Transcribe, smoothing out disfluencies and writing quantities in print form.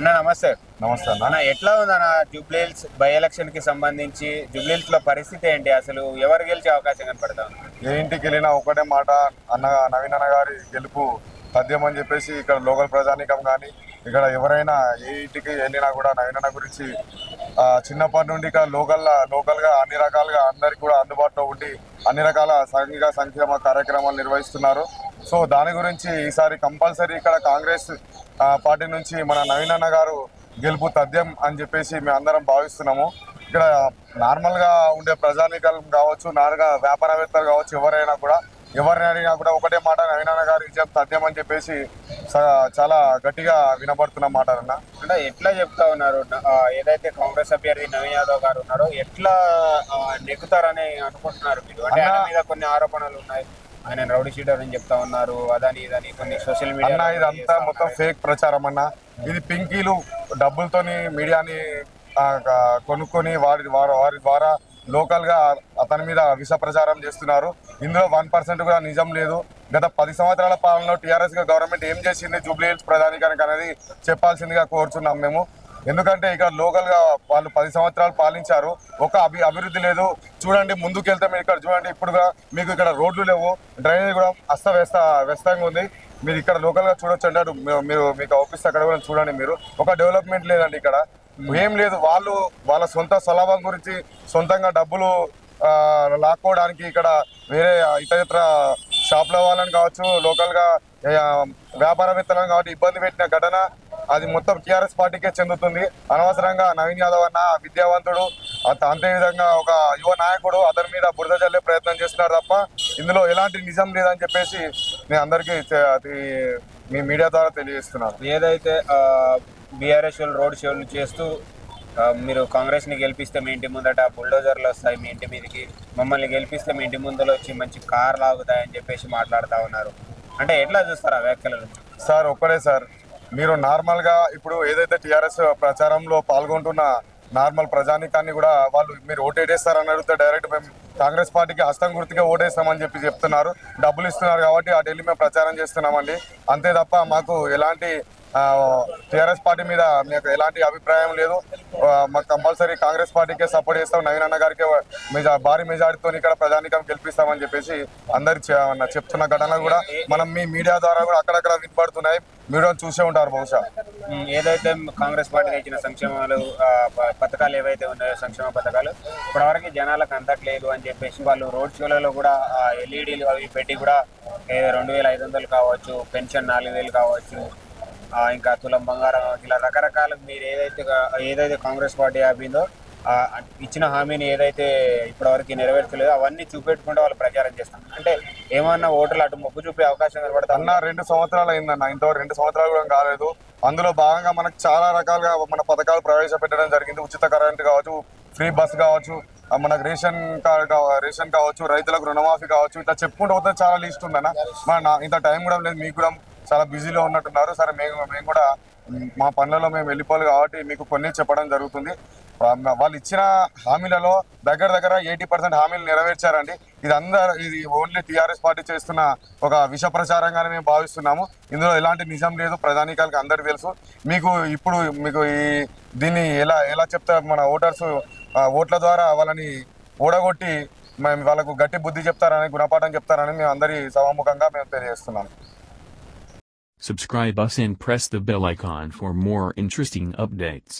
అన్న నమస్తే. నమస్తే అన్న. అన్న ఎట్లా ఉంది అన్న జూబ్లీహిల్స్ బై ఎలక్షన్ కి సంబంధించి జూబ్లీహిల్స్ లో పరిస్థితి ఏంటి? అసలు ఎవరు గెలిచే అవకాశం కనపడతా ఉంది? ఏ ఇంటికి వెళ్ళినా ఒకటే మాట, అన్న నవీన్ అన్న గారి గెలుపు తథ్యం అని చెప్పేసి ఇక్కడ లోకల్ ప్రజానీకం కానీ ఇక్కడ ఎవరైనా ఏ ఇంటికి వెళ్ళినా కూడా నవీన్ అన్న గురించి చిన్నప్పటి నుండి ఇక్కడ లోకల్గా అన్ని రకాలుగా అందరికి కూడా అందుబాటులో ఉండి అన్ని రకాల సాంఘిక సంక్షేమ కార్యక్రమాలు నిర్వహిస్తున్నారు. సో దాని గురించి ఈసారి కంపల్సరీ ఇక్కడ కాంగ్రెస్ పార్టీ నుంచి మన నవీన్ అన్న గారు గెలుపు తథ్యం అని చెప్పేసి మేము అందరం భావిస్తున్నాము. ఇక్కడ నార్మల్గా ఉండే ప్రజానీకం కావచ్చు, నార్మల్గా వ్యాపారవేత్తలు కావచ్చు, ఎవరిని అడిగినా కూడా ఒకటే మాట, నవీన్ అన్న గారు విజయం తథ్యం అని చెప్పేసి చాలా గట్టిగా వినబడుతున్న మాట అన్న. అంటే ఎట్లా చెప్తా ఉన్నారు? ఏదైతే కాంగ్రెస్ అభ్యర్థి నవీన్ యాదవ్ గారు ఉన్నారో ఎట్లా నెగ్గుతారని అనుకుంటున్నారు మీరు? అంటే ఆయన మీద కొన్ని ఆరోపణలు ఉన్నాయి, ఆయన రౌడీ షీటర్ అని చెప్తా ఉన్నారు, అదని ఇదని కొన్ని సోషల్ మీడియా. ఇదంతా మొత్తం ఫేక్ ప్రచారం అన్న. ఇది పింకీలు డబ్బులతోని మీడియాని కొనుక్కొని వారి ద్వారా లోకల్గా అతని మీద విష ప్రచారం చేస్తున్నారు. ఇందులో 1% కూడా నిజం లేదు. గత 10 సంవత్సరాల పాలనలో టీఆర్ఎస్ గవర్నమెంట్ ఏం చేసింది జూబ్లీహిల్స్ ప్రధానికానికి అనేది చెప్పాల్సిందిగా కోరుచున్నాం మేము. ఎందుకంటే ఇక లోకల్గా వాళ్ళు 10 సంవత్సరాలు పాలించారు, ఒక అభివృద్ధి లేదు. చూడండి ముందుకెళ్తే మీరు ఇక్కడ చూడండి, ఇప్పుడు మీకు ఇక్కడ రోడ్లు లేవు, డ్రైనేజ్ కూడా వ్యస్తంగా ఉంది. మీరు ఇక్కడ లోకల్గా చూడొచ్చు అంటే మీకు ఆఫీస్ అక్కడ కూడా చూడండి. మీరు ఒక డెవలప్మెంట్ లేదండి, ఇక్కడ ఏం లేదు. వాళ్ళ సొంత స్వలాభం గురించి సొంతంగా డబ్బులు లాక్కోవడానికి ఇక్కడ వేరే ఇతర షాప్ల వాళ్ళని కావచ్చు, లోకల్గా వ్యాపారవేత్తలను కాబట్టి ఇబ్బంది పెట్టిన ఘటన అది మొత్తం టీఆర్ఎస్ పార్టీకే చెందుతుంది. అనవసరంగా నవీన్ యాదవ్ అన్న విద్యావంతుడు, అంతేవిధంగా ఒక యువ నాయకుడు, అతని మీద బురద జల్లే ప్రయత్నం చేస్తున్నారు తప్ప ఇందులో ఎలాంటి నిజం లేదని చెప్పేసి నేను అందరికీ మీ మీడియా ద్వారా తెలియజేస్తున్నాను. ఏదైతే బీఆర్ఎస్ రోడ్ షోలు చేస్తూ మీరు కాంగ్రెస్ని గెలిపిస్తే మీ ఇంటి ముందట బుల్డోజర్లు వస్తాయి, మీ ఇంటి మీదకి మమ్మల్ని గెలిపిస్తే మీ ఇంటి ముందులో వచ్చి మంచి కార్లు ఆగుతాయని చెప్పేసి మాట్లాడుతూ ఉన్నారు. అంటే ఎట్లా చూస్తారు ఆ వ్యాఖ్యలను? సార్ ఒక్కడే సార్, మీరు నార్మల్గా ఇప్పుడు ఏదైతే టీఆర్ఎస్ ప్రచారంలో పాల్గొంటున్న నార్మల్ ప్రజానీకాన్ని కూడా వాళ్ళు మీరు ఓటేస్తారని అడిగితే డైరెక్ట్ మేము కాంగ్రెస్ పార్టీకి హస్తం గుర్తుగా ఓటేస్తామని చెప్తున్నారు. డబ్బులు ఇస్తున్నారు కాబట్టి ఆ ఢిల్లీ మేము ప్రచారం చేస్తున్నామండి, అంతే తప్ప మాకు ఎలాంటి టీఆర్ఎస్ పార్టీ మీద మీకు ఎలాంటి అభిప్రాయం లేదు. మాకు కంపల్సరీ కాంగ్రెస్ పార్టీకే సపోర్ట్ చేస్తాం, నవీన్ అన్న గారికి భారీ మెజార్టీతో ఇక్కడ ప్రజానీకం గెలిపిస్తామని చెప్పేసి అందరు చెప్తున్న ఘటనలు కూడా మనం మీ మీడియా ద్వారా కూడా అక్కడక్కడ వినపడుతున్నాయి, మీడియా చూసే ఉంటారు బహుశా. ఏదైతే కాంగ్రెస్ పార్టీ ఇచ్చిన సంక్షేమాలు పథకాలు ఏవైతే ఉన్నాయో సంక్షేమ పథకాలు ఇప్పటివరకు జనాలకు అందట్లేదు అని చెప్పేసి వాళ్ళు రోడ్ షోలలో కూడా ఎల్ఈడీలు అవి పెట్టి కూడా 2500 కావచ్చు, పెన్షన్ 4000 కావచ్చు, ఇంకా తులం బంగారం, ఇలా రకరకాల మీరు ఏదైతే కాంగ్రెస్ పార్టీ ఆపిందో ఇచ్చిన హామీని ఏదైతే ఇప్పటివరకు నెరవేర్చలేదో అవన్నీ చూపెట్టుకుంటే వాళ్ళు ప్రచారం చేస్తాం. అంటే ఏమన్నా ఓటర్లు అటు మొగ్గు చూపే అవకాశం కనబడుతుంది అన్న. 2 సంవత్సరాలు అయిందన్న, ఇంతవరకు 2 సంవత్సరాలు కూడా కాలేదు. అందులో భాగంగా మనకు చాలా రకాలుగా మన పథకాలు ప్రవేశపెట్టడం జరిగింది. ఉచిత కరెంట్ కావచ్చు, ఫ్రీ బస్ కావచ్చు, మనకు రేషన్ కావచ్చు, రైతులకు రుణమాఫీ కావచ్చు, ఇట్లా చెప్పుకుంటూ పోతే చాలా లిస్ట్ ఉందన్న. ఇంత టైం కూడా లేదు, మీకు కూడా చాలా బిజీలో ఉన్నట్టున్నారు. సరే మేము కూడా మా పనులలో మేము వెళ్ళిపోవాలి కాబట్టి మీకు కొన్ని చెప్పడం జరుగుతుంది. వాళ్ళు ఇచ్చిన హామీలలో దగ్గర 80% హామీలు నెరవేర్చారండి. ఇది ఓన్లీ టీఆర్ఎస్ పార్టీ చేస్తున్న ఒక విష ప్రచారంగానే మేము భావిస్తున్నాము. ఇందులో ఎలాంటి నిజం లేదు, ప్రధానికాలకు అందరికీ తెలుసు. మీకు దీన్ని ఎలా చెప్తారు మన ఓటర్స్ ఓట్ల ద్వారా వాళ్ళని ఓడగొట్టి వాళ్ళకు గట్టి బుద్ధి చెప్తారని, గుణపాఠం చెప్తారని మేము అందరి సభాముఖంగా మేము తెలియజేస్తున్నాము. Subscribe us and press the bell icon for more interesting updates.